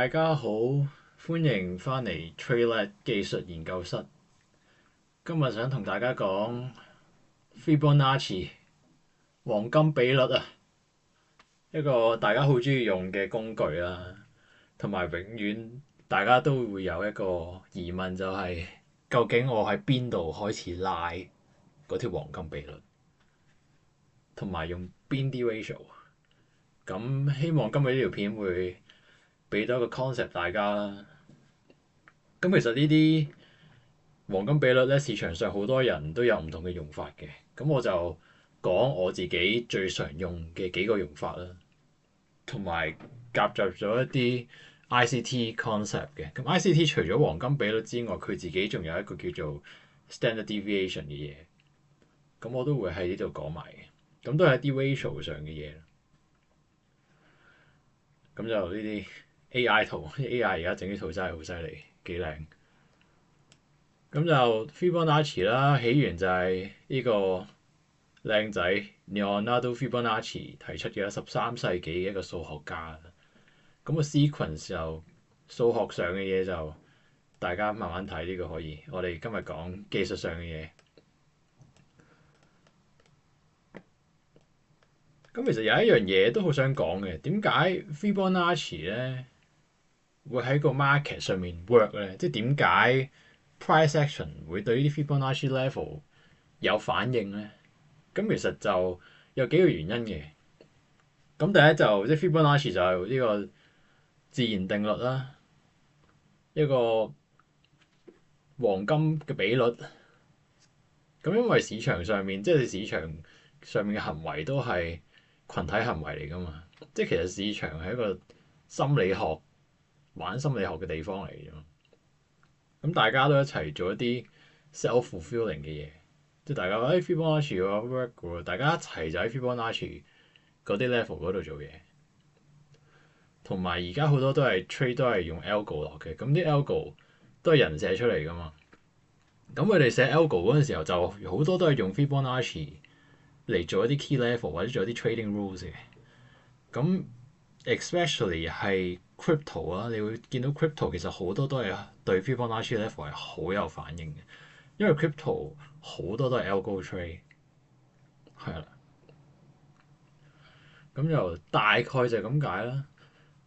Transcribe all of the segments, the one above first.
大家好，歡迎返嚟 TradeLab 技術研究室。今日想同大家講 Fibonacci 黃金比率啊，一個大家好中意用嘅工具啦，同埋永遠大家都會有一個疑問，就係究竟我喺邊度開始拉嗰條黃金比率，同埋用邊啲 ratio。咁希望今日呢條片會俾多個 concept 大家啦。咁其實呢啲黃金比率咧，市場上好多人都有唔同嘅用法嘅。咁我就講我自己最常用嘅幾個用法啦，同埋夾雜咗一啲 ICT concept 嘅。咁 ICT 除咗黃金比率之外，佢自己仲有一個叫做 standard deviation 嘅嘢。咁我都會喺呢度講埋嘅。咁都係一啲 ratio 上嘅嘢。咁就呢啲 AI 圖，AI 而家整啲圖真係好犀利，幾靚。咁就 Fibonacci 啦，起源就係呢個靚仔 Leonardo Fibonacci 提出嘅13世紀嘅一個數學家。咁個 sequence 就數學上嘅嘢就大家慢慢睇，呢個可以。我哋今日講技術上嘅嘢。咁其實有一樣嘢都好想講嘅，點解 Fibonacci 咧會喺個 market 上面 work 咧？即係點解 price action 會對呢啲 Fibonacci level 有反應咧？咁其實就有幾個原因嘅。咁第一就即係 Fibonacci 就係呢個自然定律啦，一個黃金嘅比率。咁因為市場上面即係市場上面嘅行為都係群體行為嚟㗎嘛，即係其實市場係一個心理學玩心理學嘅地方嚟嘅。咁大家都一齊做一啲 self-fulfilling 嘅嘢，即係大家話誒 Fibonacci 喎 work 喎，大家一齊就喺 Fibonacci 嗰啲 level 嗰度做嘢。同埋而家好多都係 trade 都係用 algo 落嘅，咁啲 algo 都係人寫出嚟㗎嘛。咁佢哋寫 algo 嗰陣時候就好多都係用 Fibonacci 嚟做一啲 key level 或者做一啲 trading rules 嘅。咁 especially 係 crypto 啊，你會見到 crypto 其實好多都係對 Fibonacci level 係好有反應嘅，因為 crypto 好多都係 algo trade 係啦。咁就大概就係咁解啦。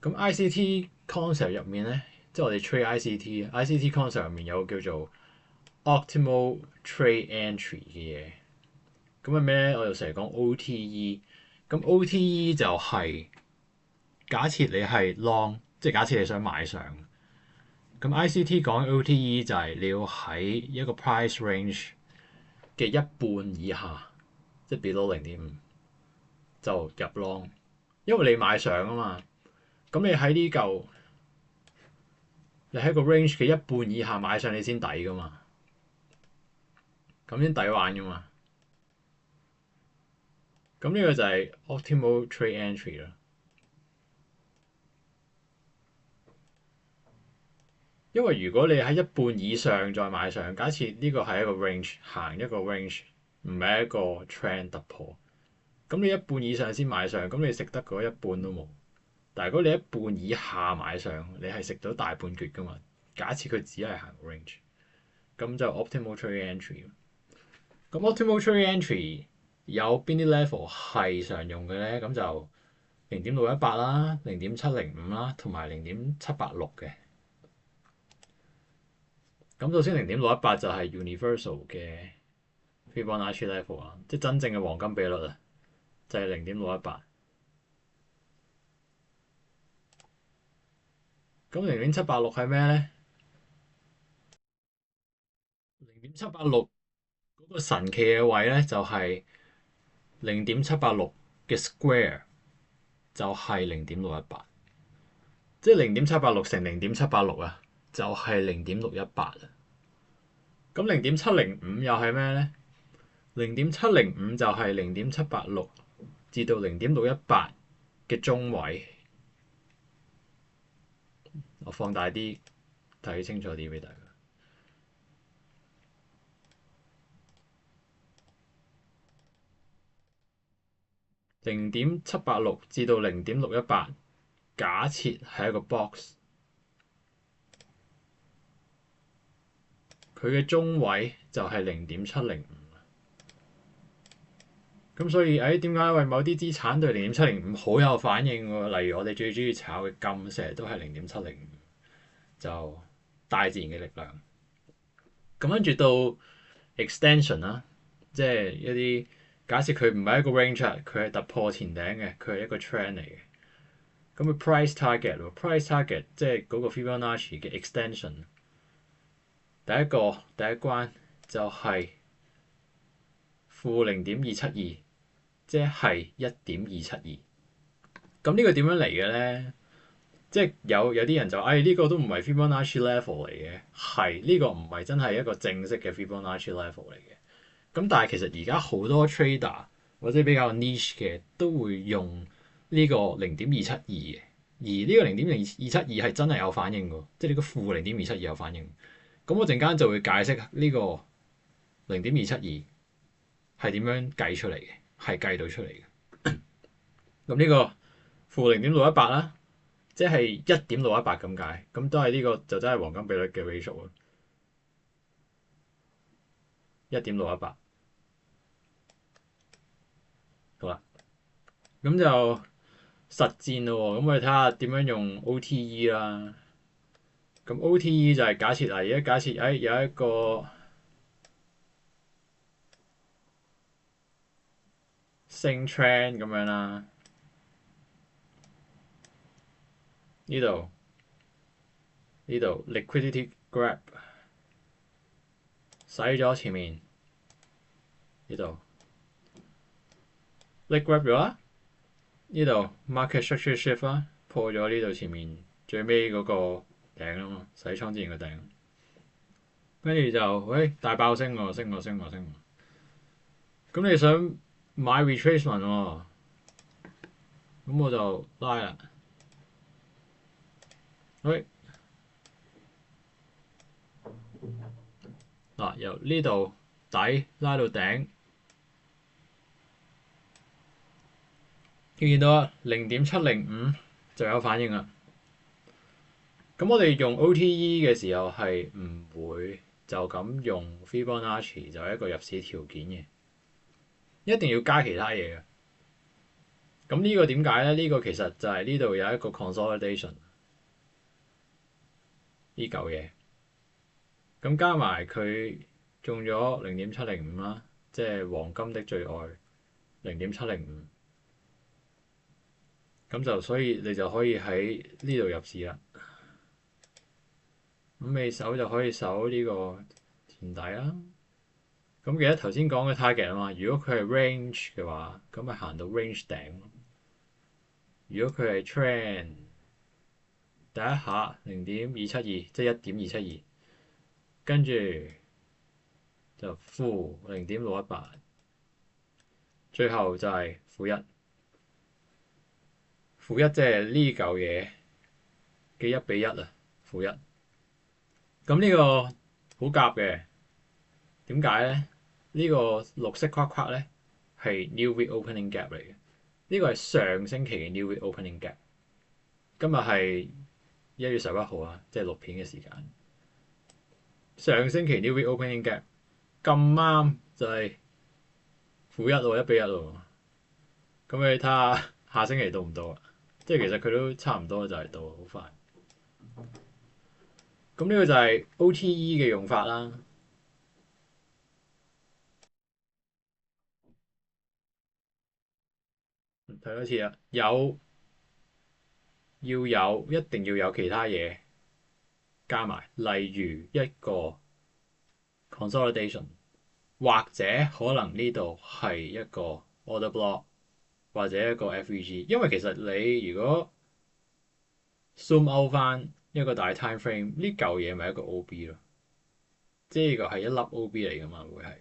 咁 ICT concept 入面咧，即係我哋 trade ICT concept 入面有個叫做 optimal trade entry 嘅嘢。咁係咩咧？我就成日講 OTE。咁 OTE 就係假設你係 long，即係假設你想買上。咁 ICT 講 OTE 就係你要喺一個 price range 嘅一半以下，即係 below 0.5就入 long，因為你買上啊嘛。咁你喺呢嚿，你喺個 range 嘅一半以下買上，你先抵噶嘛，咁先抵玩噶嘛。咁呢個就係 optimal trade entry 啦。因為如果你喺一半以上再買上，假設呢個係一個 range 行一個 range，唔係一個 trend 突破，咁你一半以上先買上，咁你食得嗰一半都冇。但係如果你一半以下買上，你係食到大半橛噶嘛。假設佢只係行 range，咁就 optimal trade entry。咁 optimal trade entry 有邊啲 level 係常用嘅咧？咁就0.618啦、0.705啦，同埋0.786嘅。咁首先0.618就係 universal 嘅 Fibonacci level 啊，即係真正嘅黃金比率啊，就係0.618。咁0.786係咩咧？0.786嗰個神奇嘅位咧，就係0.786嘅 square 就係0.618，即係0.786乘0.786啊，就係0.618啊。咁0.705又係咩咧？0.705就係0.786至到0.618嘅中位。我放大啲睇清楚啲俾大家。0.786至到0.618，假設係一個 box，佢嘅中位就係0.705。咁所以點解為某啲資產對0.705好有反應喎？例如我哋最中意炒嘅金，成日都係0.705，就大自然嘅力量。咁跟住到 extension 啦，即係一啲假設佢唔係一個 range，佢係突破前頂嘅，佢係一個 trend 嚟嘅。咁佢 price target，price target 即係嗰個 Fibonacci 嘅 extension。第一關就係-0.272，即係1.272。咁呢個點樣嚟嘅咧？即係有啲人就呢個都唔係 Fibonacci level 嚟嘅，係呢個唔係真係一個正式嘅 Fibonacci level 嚟嘅。咁但係其實而家好多 trader 或者比較 niche 嘅都會用呢個0.272嘅，而呢個0.272係真係有反應嘅，即係呢個-0.272有反應。咁我陣間就會解釋呢個0.272係點樣計出嚟嘅，係計到出嚟嘅。咁呢個-0.618啦，即係1.618咁解，咁都係呢個就真係黃金比率嘅 ratio 咯，1.618。好啦，咁就實戰咯喎，咁我哋睇下點樣用 OTE 啦。咁 OTE 就係假設而家假設有一個升 trend 咁樣啦，呢度 liquidity grab 洗咗前面呢度 liquidity grab 咗啦，呢度 market structure shift 啦，破咗呢度前面最尾嗰個頂啊嘛，洗倉之前個頂，跟住就大爆升喎，升喎。咁你想買 retracement 喎，咁我就拉啦。嗱，由呢度底拉到頂，見到啊，0.705就有反應啦。咁我哋用 OTE 嘅時候係唔會就咁用 Fibonacci 就係一個入市條件嘅，一定要加其他嘢嘅。咁呢個點解咧？呢個其實就係呢度有一個 consolidation 呢嚿嘢，咁加埋佢中咗0.705啦，即係黃金的最愛0.705。咁就所以你就可以喺呢度入市啦。咁你守就可以守呢個前底啦。咁記得頭先講嘅 target 啊嘛，如果佢係 range 嘅話，咁咪行到 range 頂。如果佢係 trend，第一下0.272，即係1.272，跟住就-0.618，最後就係-1，-1即係呢嚿嘢嘅1:1啊，-1。咁呢個好夾嘅，點解咧？呢個綠色框框咧係 New Week Opening Gap 嚟嘅，呢個係上星期嘅 New Week Opening Gap。今日係1月11號啊，即係錄片嘅時間。上星期 New Week Opening Gap 咁啱就係-1喎，1:1喎。咁你睇下下星期到唔到啊？即係其實佢都差唔多就係到，好快。咁呢個就係 OTE 嘅用法啦。睇多次啊，一定要有其他嘢加埋，例如一個 consolidation，或者可能呢度係一個 order block，或者一個 FVG。因為其實你如果 zoom out 翻一個大 time frame，呢嚿嘢咪一個 OB 咯，即係呢個係一粒 OB 嚟㗎嘛，會係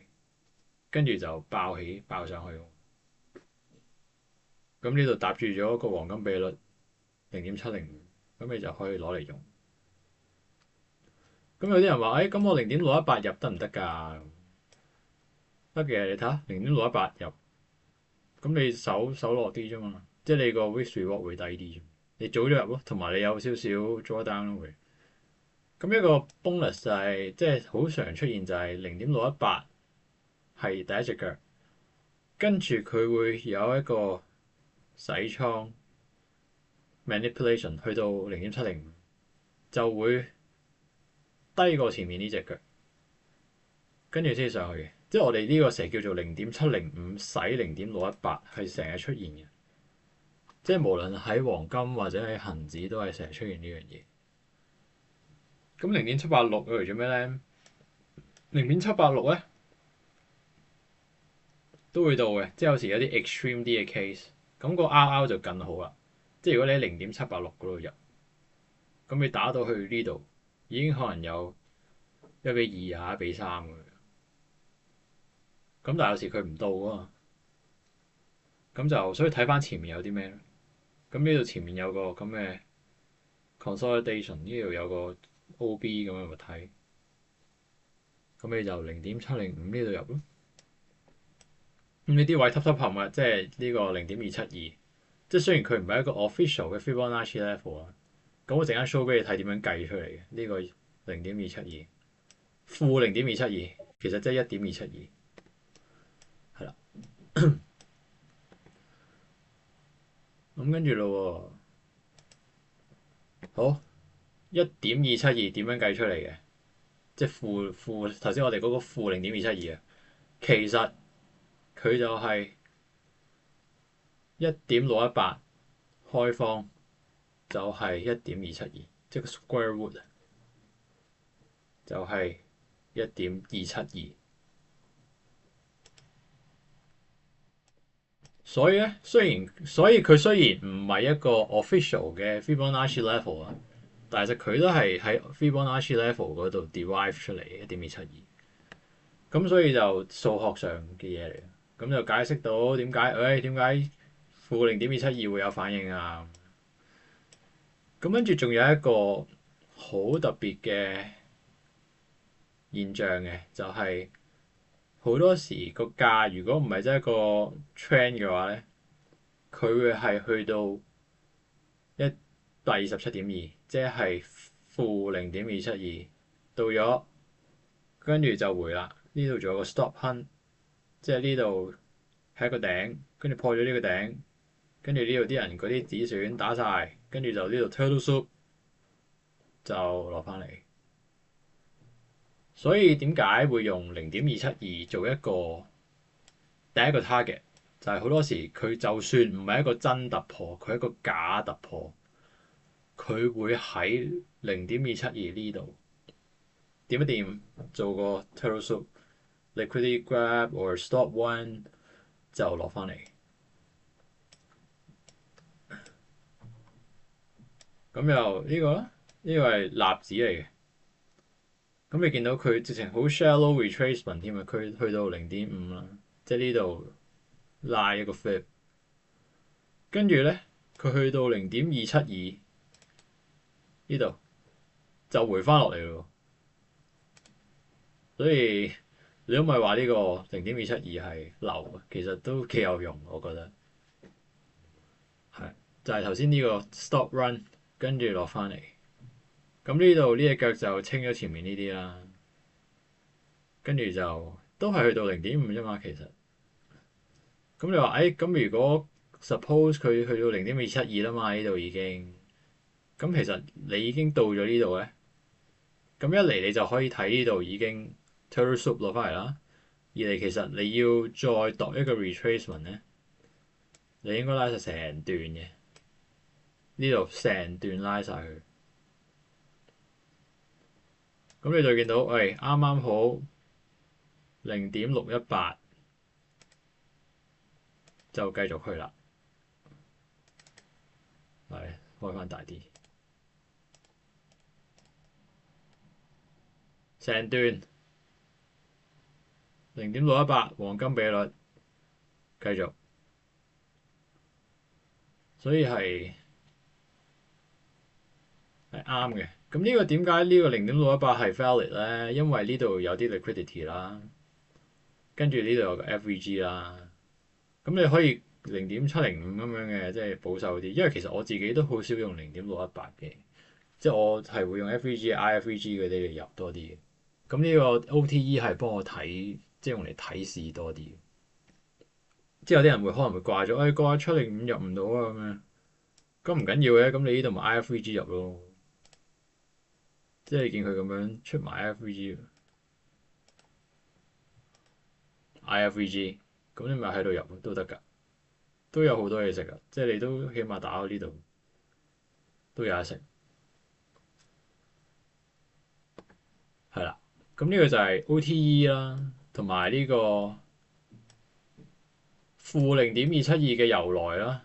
跟住就爆上去。咁呢度搭住咗一個黃金比率0.705，咁你就可以攞嚟用。咁有啲人話，咁我0.618入得唔得㗎？得嘅，你睇下0.618入，咁你手落啲啫嘛，即係你個 risk reward 會低啲啫。你早咗入咯，同埋你有少少 drawdown 咯會。咁一個 bonus 就係即係好常出現就係0.618係第一隻腳，跟住佢會有一個洗倉 manipulation 去到0.705，就會低過前面呢隻腳，跟住先上去嘅。即係我哋呢個成日叫做0.705洗0.618係成日出現嘅，即係無論喺黃金或者喺恒指都係成日出現呢樣嘢。咁0.786佢嚟做咩咧？0.786咧都會到嘅，即係有時有啲 extreme 啲嘅 case，咁個 RR 就更好啦。即係如果你喺0.786嗰度入，咁你打到去呢度已經可能有1:2啊1:3咁樣。咁但係有時佢唔到啊嘛，咁就所以睇翻前面有啲咩咧。咁呢度前面有個咁嘅 consolidation，呢度有個 OB 咁樣咪睇，咁你就0.705呢度入咯。咁呢啲位揼揼冚啊，即係呢個0.272，即係雖然佢唔係一個 official 嘅 Fibonacci level 啊，咁我陣間 show 俾你睇點樣計出嚟嘅呢個0.272，負0.272，其實即係1.272，係啦。咁跟住咯喎，好1.272點樣計出嚟嘅？即係負頭先我哋嗰個負0.272啊，其實佢就係1.618開方就係1.272，即係個 square root 就係1.272。所以咧，佢雖然唔係一個 official 嘅 Fibonacci level 啊，但係其實佢都係喺 Fibonacci level 嗰度 derive 出嚟嘅1.272。咁所以就數學上嘅嘢嚟，咁就解釋到點解負0.272會有反應啊？咁跟住仲有一個好特別嘅現象嘅，就係好多時個價如果唔係真係一個 trend 嘅話咧，佢會係去到127.2，即係負0.272到咗，跟住就回啦。呢度仲有個 stop hunt，即係呢度係一個頂，跟住破咗呢個頂，跟住呢度啲人嗰啲止損打晒，跟住就呢度 turtle soup 就落翻嚟。所以點解會用0.272做一個第一個 target？就係好多時佢就算唔係一個真突破，佢係一個假突破，佢會喺0.272呢度點一掂做個 turtle soup liquidity grab or stop one 就落翻嚟。咁又呢個呢？呢個係納指嚟嘅。咁你見到佢直情好 shallow retracement 添啊！佢去到0.5啦，即係呢度拉一個 flip，跟住咧佢去到0.272呢度就回翻落嚟咯。所以你都咪話呢個0.272係流，其實都幾有用，我覺得係就係頭先呢個 stop run 跟住落翻嚟。咁呢度呢隻腳就清咗前面呢啲啦，跟住就都係去到0.5啫嘛，其實。咁你話咁如果 suppose 佢去到0.272啦嘛，呢度已經咁，其實你已經到咗呢度咧。咁一嚟你就可以睇呢度已經 turtle soup 落翻嚟啦。二嚟其實你要再度一個 retracement 咧，你應該拉晒成段嘅，呢度成段拉晒佢。咁你就見到，啱啱好0.618就繼續去啦。係開翻大啲，成段0.618黃金比率繼續，所以係啱嘅。咁呢個點解呢個0.618係 valid 咧？因為呢度有啲 liquidity 啦，跟住呢度有個 FVG 啦。咁你可以0.705咁樣嘅，即係保守啲。因為其實我自己都好少用0.618嘅，即係我係會用 FVG、IFVG 嗰啲嚟入多啲嘅。咁呢個 OTE 係幫我睇，即係用嚟睇市多啲。即係有啲人可能會掛咗，掛705入唔到啊咁樣。咁唔緊要嘅，咁你呢度咪 IFVG 入咯。即係你見佢咁樣出埋 IFVG，咁你咪喺度入都得㗎，都有好多嘢食㗎。即係你都起碼打到呢度都有得食，係啦。咁呢個就係 OTE 啦，同埋呢個-0.272嘅由來啦。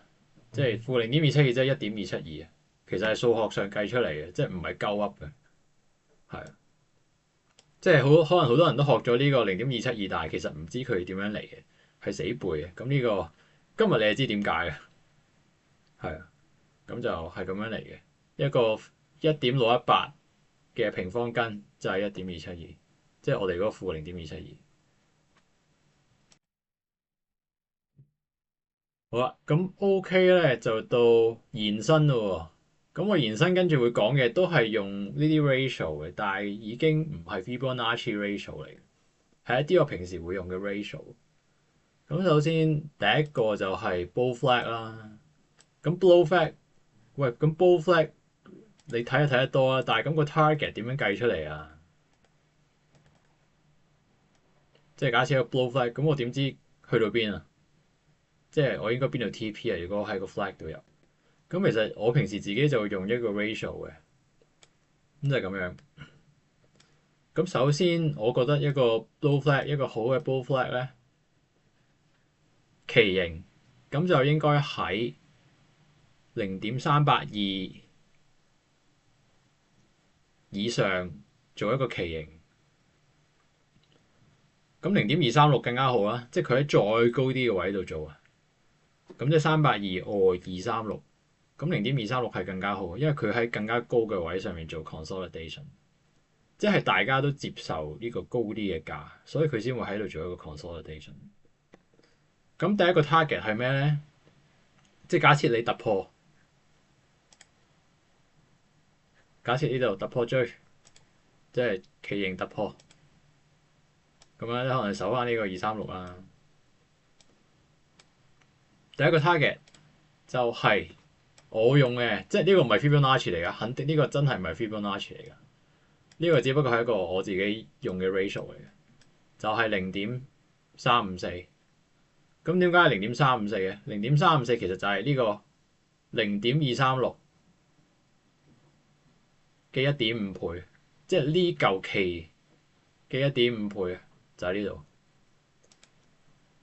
即係-0.272即係1.272啊。其實係數學上計出嚟嘅，即係唔係鳩噏嘅，係啊。即係可能好多人都學咗呢個0.272，但係其實唔知佢點樣嚟嘅，係死背嘅。咁呢個今日你係知點解嘅，係啊。咁就係咁樣嚟嘅，一個1.618嘅平方根就係1.272，即係我哋嗰個-0.272。好啦，咁 OK 咧就到延伸咯喎。咁我延伸跟住會講嘅都係用呢啲 ratio 嘅，但係已經唔係 Fibonacci ratio 嚟嘅，係一啲我平時會用嘅 ratio。咁首先第一個就係 bull flag 啦。咁 bull flag，喂，咁 bull flag 你睇就睇得多啦，但係咁個 target 點樣計出嚟啊？即係假設個 bull flag，咁我點知去到邊啊？即係我應該邊度 TP 啊？如果喺個 flag 度入，咁其實我平時自己就會用一個 ratio 嘅，咁就係咁樣。咁首先我覺得一個 bull flag，一個好嘅 bull flag 咧，旗形咁就應該喺0.382以上做一個旗形。咁0.236更加好啦，即係佢喺再高啲嘅位度做啊。咁即係382or 236，咁0.236係更加好，因為佢喺更加高嘅位上面做 consolidation，即係大家都接受呢個高啲嘅價，所以佢先會喺度做一個 consolidation。咁第一個 target 係咩咧？即係假設你突破，假設呢度突破追，即係旗形突破，咁樣咧可能守翻呢個236啦。第一個 target 就係我用嘅，即係呢個唔係 Fibonacci 嚟㗎，肯定呢個真係唔係 Fibonacci 嚟㗎。呢個只不過係一個我自己用嘅 ratio 嚟嘅，就係0.354。咁點解係0.354嘅？0.354其實就係呢個0.236嘅1.5倍，即係呢嚿期嘅1.5倍，就喺呢度。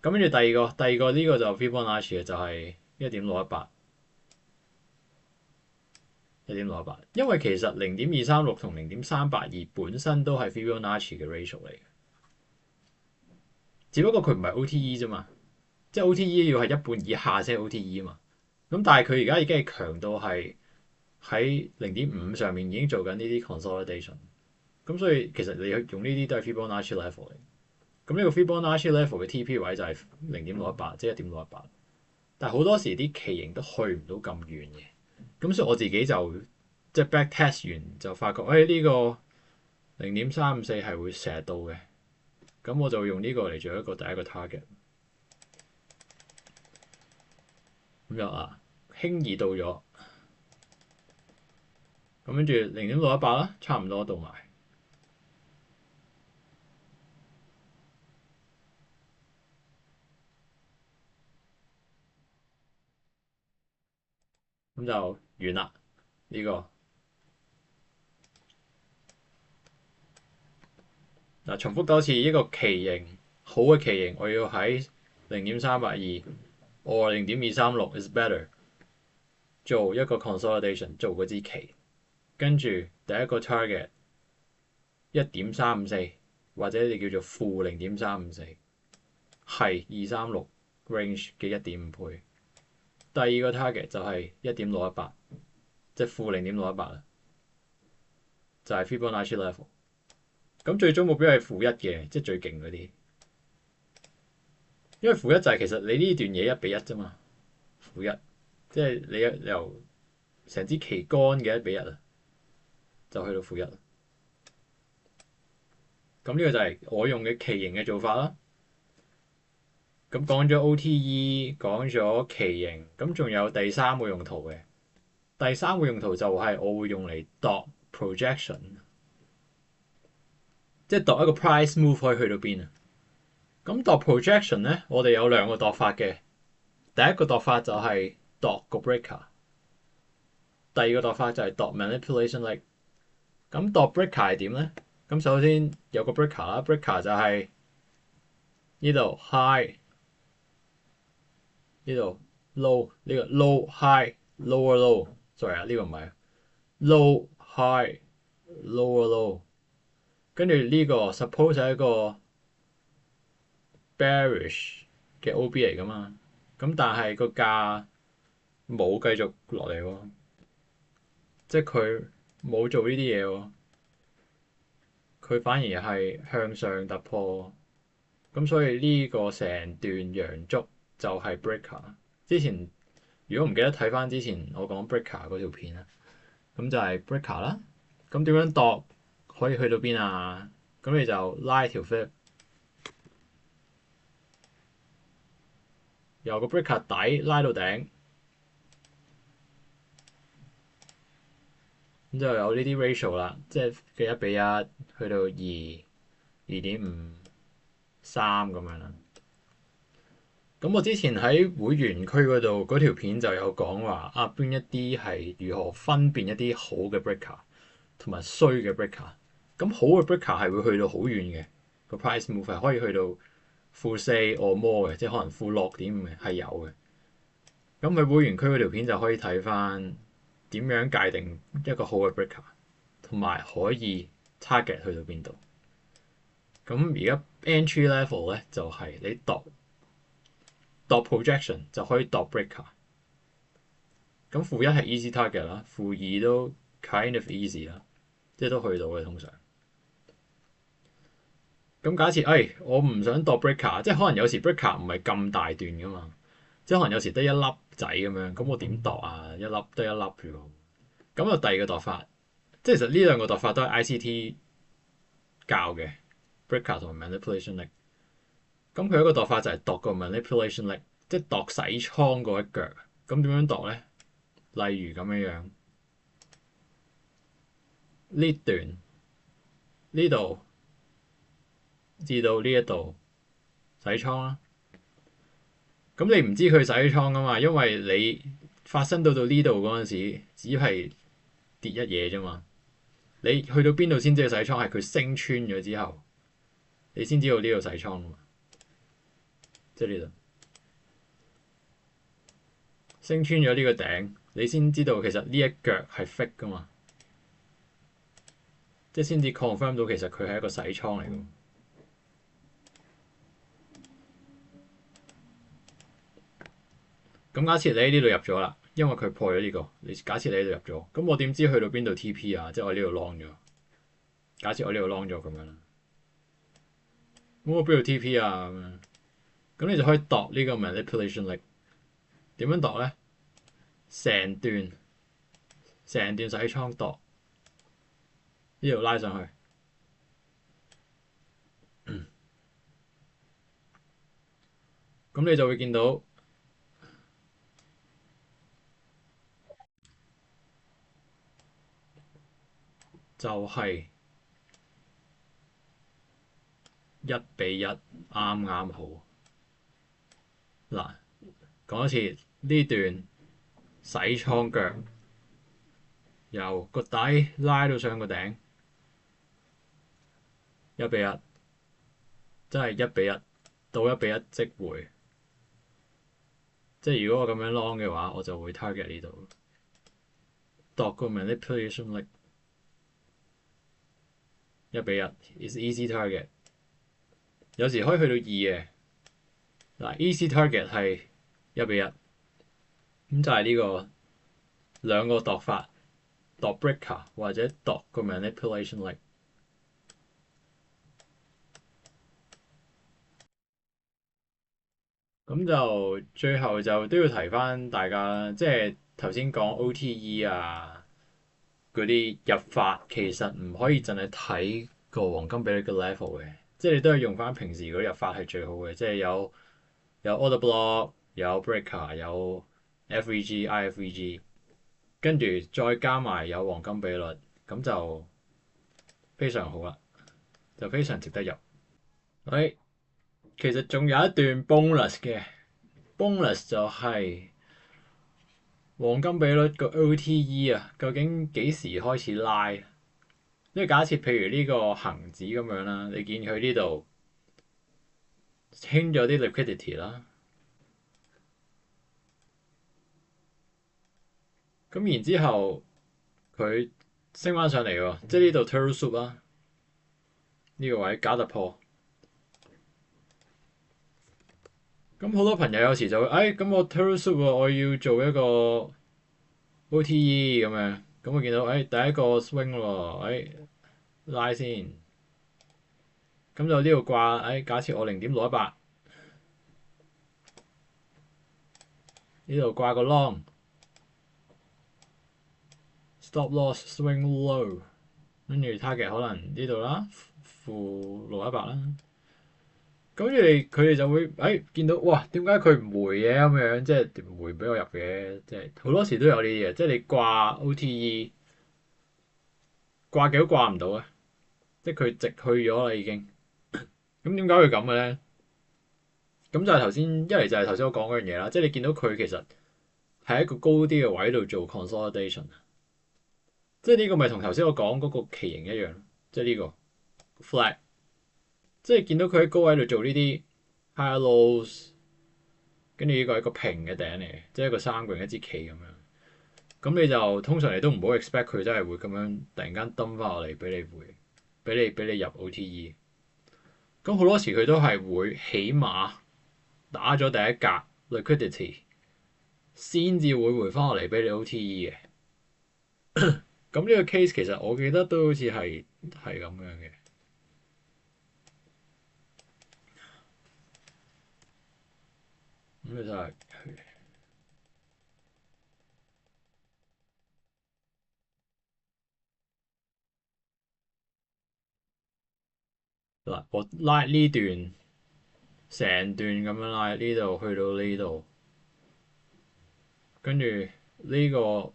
咁跟住第二個呢個就 Fibonacci 嘅，就係1.618。1.618，因為其實0.236同0.382本身都係 Fibonacci 嘅 ratio 嚟嘅，只不過佢唔係 OTE 啫嘛，即係 OTE 要係一半以下先係 OTE 啊嘛。咁但係佢而家已經係強到係喺0.5上面已經做緊呢啲 consolidation，咁所以其實你用呢啲都係 Fibonacci level 嚟。咁呢個 Fibonacci level 嘅 TP 位就係0.618，即係1.618。但係好多時啲旗形都去唔到咁遠嘅，咁所以我自己就即係 back test 完就發覺，呢個0.354係會成日到嘅，咁我就用呢個嚟做一個第一個 target。咁就輕易到咗，咁跟住0.618啦，差唔多到埋，咁就完啦呢個。嗱，重複多次，一個旗形好嘅旗形，我要喺0.382或0.236 is better 做一個 consolidation， 做嗰支旗，跟住第一個 target 1.354或者你叫做-0.354，係236 range 嘅1.5倍。第二個 target 就係1.618，即係-0.618啦，就係 Fibonacci level。咁最終目標係-1嘅，即係最勁嗰啲。因為-1就係其實你呢段嘢1比1啫嘛，-1，即係你由成支旗杆嘅1比1啊。就去到負一。咁呢個就係我用嘅旗形嘅做法啦。咁講咗 OTE，講咗旗形，咁仲有第三個用途嘅。第三個用途就係我會用嚟度 projection，即係度一個 price move 可以去到邊啊。咁度 projection 咧，我哋有兩個度法嘅。第一個度法就係度個 breaker，第二個度法就係度 manipulation leg。咁度 breaker 係點咧？咁首先有個 breaker 啦，breaker 就係呢度 high，呢度 low，呢個 low high lower low，sorry 啊，呢個唔係 low high lower low，跟住呢個 suppose 係一個 bearish 嘅 OB 嚟噶嘛，咁但係個價冇繼續落嚟喎，即係佢冇做呢啲嘢喎，佢反而係向上突破，咁所以呢個成段陽燭就係 breaker。之前如果唔記得睇翻之前我講 breaker 嗰條片啦，咁就係 breaker 啦。咁點樣度可以去到邊啊？咁你就拉條 flip，由個 breaker 底拉到頂，咁就有呢啲 ratio 啦，即係嘅1:1去到2.5、3咁樣啦。咁我之前喺會員區嗰度嗰條片就有講話啊，邊一啲係如何分辨一啲好嘅 breaker 同埋衰嘅 breaker。咁好嘅 breaker 係會去到好遠嘅，個 price move 係可以去到負4 or more 嘅，即係可能負6.5嘅係有嘅。咁喺會員區嗰條片就可以睇翻點樣界定一個好嘅 breaker，同埋可以 target 去到邊度。咁而家 entry level 咧就係你度 projection 就可以度 breaker。咁負1係 easy target 啦，負2都 kind of easy 啦，即係都去到嘅通常。咁假設我唔想度 breaker，即係可能有時 breaker 唔係咁大段噶嘛，即係可能有時得一粒仔咁樣，咁我點度啊？一粒得一粒啫喎。咁有第二個度法，即係其實呢兩個度法都係 ICT 教嘅 breaker 同埋 manipulation leg。咁佢一個度法就係度個 manipulation leg，即係度洗倉嗰一腳。咁點樣度咧？例如咁樣呢段呢度至到呢一度洗倉啦。咁你唔知佢洗倉噶嘛？因為你發生到呢度嗰陣時，只係跌一嘢啫嘛。你去到邊度先知佢洗倉？係佢升穿咗之後，你先知道呢度洗倉噶嘛。即係呢度升穿咗呢個頂，你先知道其實呢一腳係 fake 噶嘛。即係先至 confirm 到其實佢係一個洗倉嚟㗎。咁假設你喺呢度入咗啦，因為佢破咗呢個，你假設你喺度入咗，咁我點知去到邊度 TP 啊？即係我呢度 long 咗。假設我呢度 long 咗咁樣啦，咁我邊度 TP 啊？咁樣，咁你就可以度呢個 manipulation leg。點樣度咧？成段洗倉度，呢度拉上去，咁你就會見到就係1:1，啱啱好。嗱，講一次呢段洗倉腳，由個底拉到上個頂，1:1，真係1:1到1:1即回。即係如果我咁樣 long 嘅話，我就會 target 呢度。度個 manipulation leg 1:1 is easy target。有時可以去到2嘅。嗱，easy target 係1:1，咁就係呢個兩個度法，度 breaker 或者度個 manipulation leg。咁就最後就都要提翻大家啦，即係頭先講 OTE 啊嗰嗰啲入法其實唔可以淨係睇個黃金比率嘅 level 嘅，即係你都係用翻平時嗰啲入法係最好嘅，即係有 order block、有 breaker、有 FVG、IFVG，跟住再加埋有黃金比率，咁就非常好啦，就非常值得入。喂，其實仲有一段 bonus 嘅 bonus 就係黃金比率個 OTE 啊，究竟幾時開始拉？因為假設譬如呢個恆指咁樣啦，你見佢呢度清咗啲 liquidity 啦，咁然之後佢升翻上嚟喎，即係呢度 turtle soup 啦，呢個位假突破。咁好多朋友有時就會，咁我 turtle soup 喎，我要做一個 OTE 咁樣，咁我見到第一個 swing 喎，拉先，咁就呢度掛，假設我0.618呢度掛個 long stop loss swing low，跟住 target 可能呢度啦，負618啦。咁佢哋就會見到哇，點解佢唔回嘅咁樣？即係唔回俾我入嘅，即係好多時都有呢啲嘢。即係你掛 OTE 掛幾都掛唔到啊！即係佢直去咗啦已經。咁點解會咁嘅咧？咁就係頭先一嚟就係頭先我講嗰樣嘢啦。即係你見到佢其實係一個高啲嘅位度做 consolidation，即係呢個咪同頭先我講嗰個旗形一樣，即係呢個 flat，即係見到佢喺高位度做呢啲 high lows。跟住呢個係一個平嘅頂嚟嘅，即係一個三角形一支旗咁樣。咁你就通常你都唔好 expect 佢真係會咁樣突然間蹲翻落嚟俾你回，俾你入 OTE。咁好多時佢都係會起碼打咗第一格 liquidity，先至會回翻落嚟俾你 OTE 嘅。咁呢個 case 其實我記得都好似係咁樣嘅。咁就係嗱，我拉呢段成段咁樣拉呢度去到呢度，跟住呢個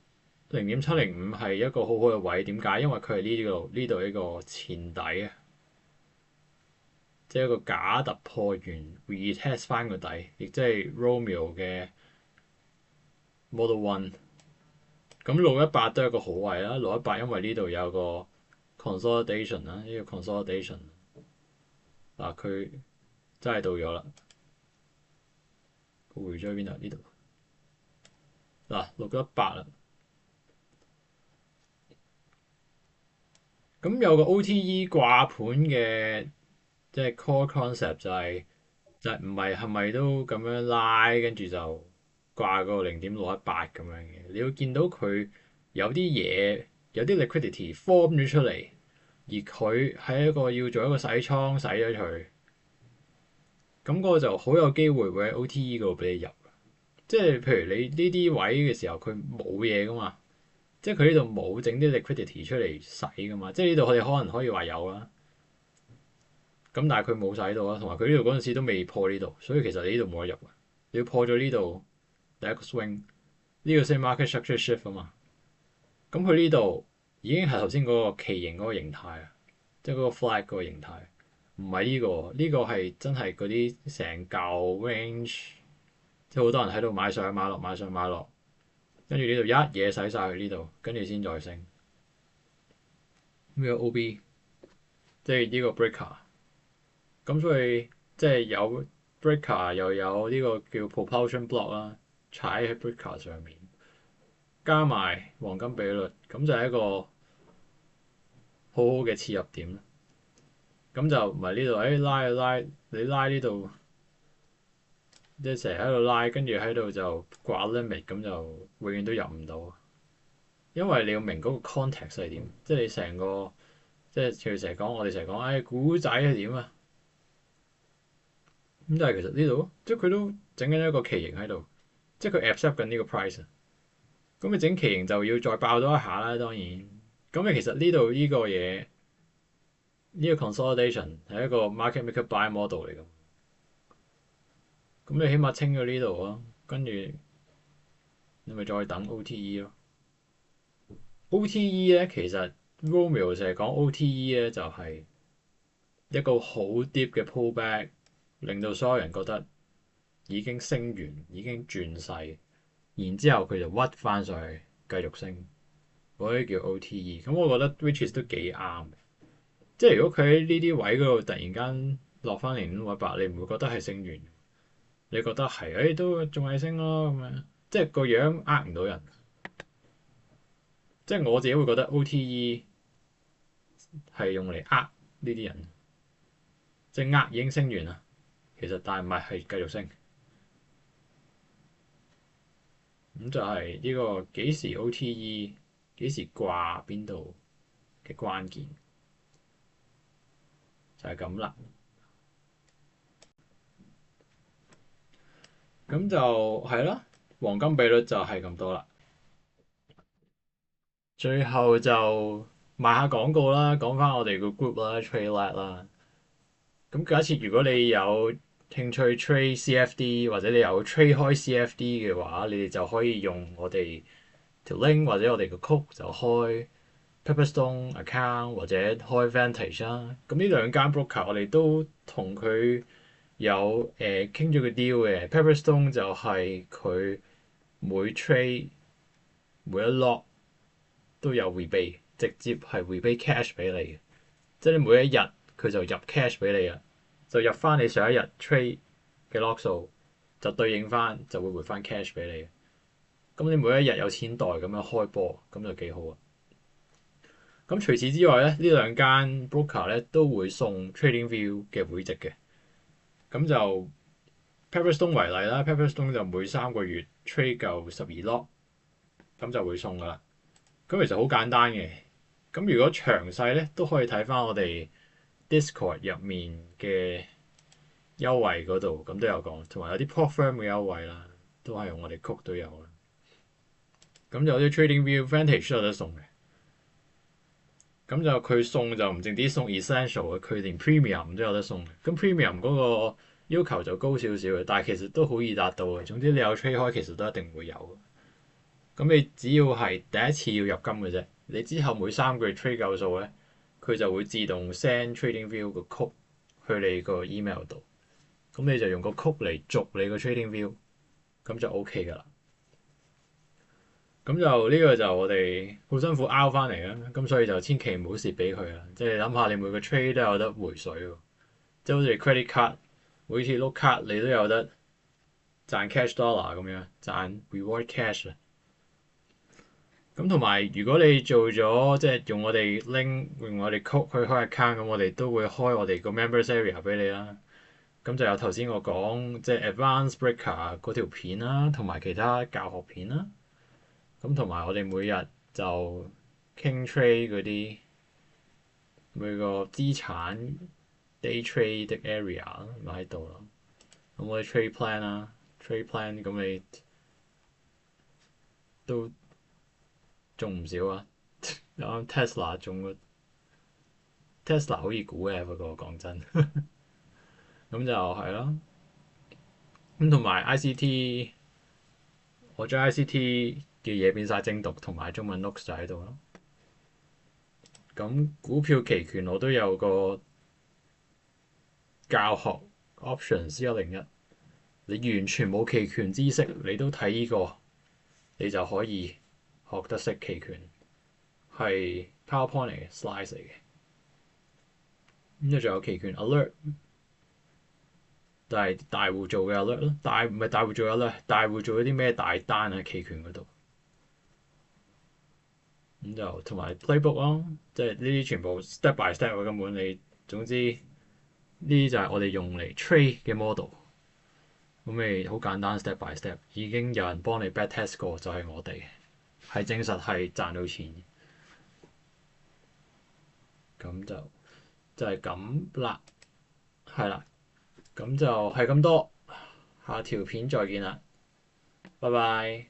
0.705係一個好好嘅位，點解？因為佢係呢度一個前底啊，即係一個假突破完 retest 翻個底，亦即係 Romeo 嘅 Model One。咁618都係一個好位啦，618因為呢度有個 consolidation 啦，呢個 consolidation 嗱佢真係到咗啦，佢回咗去邊度？呢度嗱618啦。咁有個 OTE 掛盤嘅，即係 core concept 就係唔係咪都咁樣拉，跟住就掛個0.618咁樣嘅？你要見到佢有啲嘢，有啲 liquidity form 咗出嚟，而佢係一個要做一個洗倉洗咗佢，咁嗰個就好有機會會喺 OTE 嗰度俾你入。即係譬如你呢啲位嘅時候，佢冇嘢噶嘛。即係佢呢度冇整啲 liquidity 出嚟使噶嘛，即係呢度我哋可能可以話有啦，咁但係佢冇使到啦，同埋佢呢度嗰陣時都未破呢度，所以其實你呢度冇得入，你要破咗呢度第一個 swing，呢個先 market structure shift 啊嘛，咁佢呢度已經係頭先嗰個旗形嗰個形態啊，即係嗰個 flag 嗰個形態，唔係呢個係真係嗰啲成嚿 range，即係好多人喺度買上買落買上買落。跟住呢度一嘢洗晒去呢度，跟住先再升。呢個 OB 即係呢個 breaker，咁所以即係有 breaker 又有呢個叫 propulsion block 啦，踩喺 breaker 上面，加埋黃金比率，咁就係一個好好嘅切入點。咁就唔係呢度，拉你拉呢度，即係成日喺度拉，跟住喺度就掛 limit，咁就永遠都入唔到。因為你要明嗰個 context 係點，即係你成個。即係佢成日講，我哋成日講，股仔係點啊？咁但係其實呢度，即係佢都整緊一個旗形喺度，即係佢 accept 緊呢個 price。咁你整旗形就要再爆多一下啦，當然。咁你其實呢度呢個嘢呢個 consolidation 係一個 market maker buy model 嚟㗎。咁你起碼清咗呢度啊，跟住你咪再等 OTE 咯。OTE 咧其實 Romeo 成日講 OTE 咧就係一個好 deep 嘅 pullback，令到所有人覺得已經升完，已經轉勢，然之後佢就屈翻上去繼續升，嗰啲叫 OTE。咁我覺得 which is 都幾啱。即係如果佢喺呢啲位嗰度突然間落翻嚟500，你唔會覺得係升完，你覺得係都仲係升咯咁樣，即係個樣呃唔到人。即係我自己會覺得 OTE 係用嚟呃呢啲人，即係呃已經升完啦，其實但係唔係係繼續升。咁就係呢個幾時 OTE 幾時掛邊度嘅關鍵就係咁啦。咁就係啦，黃金比率就係咁多啦。最後就賣下廣告啦，講翻我哋個 group 啦，TradeLab 啦。咁假設如果你有興趣 trade CFD 或者你有 trade 開 CFD 嘅話，你哋就可以用我哋條 link 或者我哋個 code 就開 Pepperstone account 或者開 Vantage 啦。咁呢兩間 broker 我哋都同佢有傾咗個 deal 嘅。Pepperstone 就係佢每 trade 每一 lot 都有 rebate，直接係 rebate cash 俾你嘅，即係你每一日佢就入 cash 俾你啊，就入翻你上一日 trade 嘅 lot 數，就對應翻就會回翻 cash 俾你。咁你每一日有錢袋咁樣開波，咁就幾好啊！咁除此之外咧，呢兩間 broker 咧都會送 TradingView 嘅會籍嘅。咁就 Pepperstone 為例啦，Pepperstone 就每3個月 trade 夠12 lot，咁就會送噶啦。咁其實好簡單嘅。咁如果詳細咧都可以睇翻我哋 Discord 入面嘅優惠嗰度，咁都有講，同埋有啲 prop firm 嘅優惠啦，都係用我哋 code 都有啦。咁就有啲 TradingView Vantage 都有得送嘅。咁就佢送就唔淨止送 essential 嘅，佢連 premium 都有得送嘅。咁 premium 嗰個要求就高少少嘅，但係其實都好易達到嘅。總之你有 trade 開，其實都一定會有。咁你只要係第一次要入金嘅啫，你之後每3個月 trade 夠數咧，佢就會自動 send TradingView 個 code 去你個 email 度。咁你就用個 code 嚟續你個 TradingView，咁就 OK 㗎啦。咁就呢個就我哋好辛苦 out 翻嚟啦，咁所以就千祈唔好蝕俾佢啦。即係諗下，你每個 trade 都有得回水喎，即係好似 credit card 每次碌卡你都有得賺 cash dollar 咁樣，賺 reward cash 啊。咁同埋如果你做咗即係用我哋 link 用我哋 code 去開 account，咁我哋都會開我哋個 members area 俾你啦。咁就有頭先我講即係 advanced breaker 嗰條片啦，同埋其他教學片啦。咁同埋我哋每日就傾 trade 嗰啲每個資產 day trade 的 area 咪喺度咯。咁我哋 trade plan 啦，trade plan 咁你都中唔少啊！啱 Tesla 中個 Tesla 好易估嘅，不過講真，咁就係咯。咁同埋 ICT，我將 ICT 嘅嘢變晒精讀，同埋中文 notes 就喺度咯。咁股票期權我都有個教學 options 101，你完全冇期權知識，你都睇呢個，你就可以學得識期權，係 PowerPoint 嚟嘅 slides 嚟嘅。咁就仲有期權 alert，就係大戶做嘅 alert 咯，唔係大戶做嘅 alert，大戶做咗啲咩大單喺期權嗰度。咁就同埋 playbook 咯，即係呢啲全部 step by step 嘅，根本你總之呢啲就係我哋用嚟 trade 嘅 model。咁咪好簡單 step by step，已經有人幫你 back test 過，就係我哋係證實係賺到錢。咁就係咁啦，係啦，咁就係咁多，下條片再見啦，拜拜。